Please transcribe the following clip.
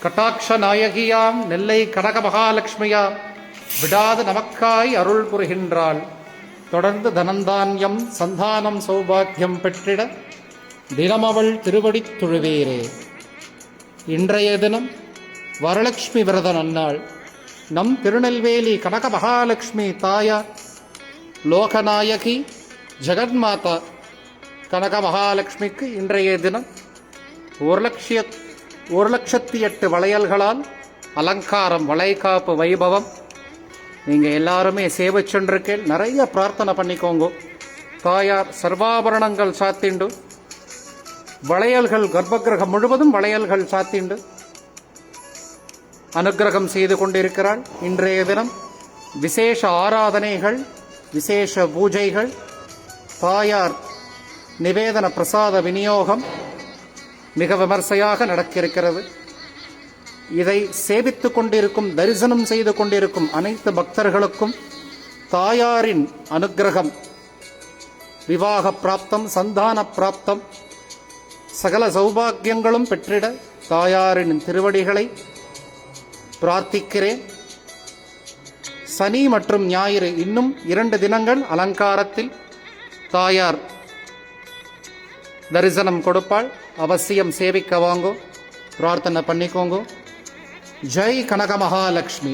கட்டாட்ச நாயகியாம் நெல்லை கனக மகாலட்சுமியாம் விடாது நமக்காய் அருள் புரிகின்றாள். தொடர்ந்து தனந்தான்யம் சந்தானம் சௌபாக்கியம் பெற்றிட தினமவள் திருவடித் தொழுவேரே. இன்றைய தினம் வரலட்சுமி விரத நன்னாள். நம் திருநெல்வேலி கனக மகாலட்சுமி தாயார் லோகநாயகி ஜெகன்மாதா கனக மகாலட்சுமிக்கு இன்றைய தினம் 1,08,000 வளையல்களால் அலங்காரம், வளைகாப்பு வைபவம். நீங்கள் எல்லாருமே சேவை சென்றிருக்கேன். நிறைய பிரார்த்தனை பண்ணிக்கோங்க. தாயார் சர்வாபரணங்கள் சாத்திண்டு, வளையல்கள் கர்ப்பகிரகம் முழுவதும் வளையல்கள் சாத்திண்டு அனுக்கிரகம் செய்து கொண்டிருக்கிறாள். இன்றைய தினம் விசேஷ ஆராதனைகள், விசேஷ பூஜைகள், தாயார் நிவேதன பிரசாத விநியோகம் மிக விமர்சையாக நடக்கிருக்கிறது. இதை சேவித்து கொண்டிருக்கும், தரிசனம் செய்து கொண்டிருக்கும் அனைத்து பக்தர்களுக்கும் தாயாரின் அனுக்கிரகம், விவாக பிராப்தம், சந்தான பிராப்தம், சகல சௌபாகியங்களும் பெற்றிட தாயாரின் திருவடிகளை பிரார்த்திக்கிறேன். சனி மற்றும் ஞாயிறு இன்னும் 2 தினங்கள் அலங்காரத்தில் தாயார் தரிசனம் கொடுப்பாள். அவசியம் சேவிக்க வாங்கோ, பிரார்த்தனை பண்ணிக்கோங்க. ஜெய் கனக மகாலட்சுமி.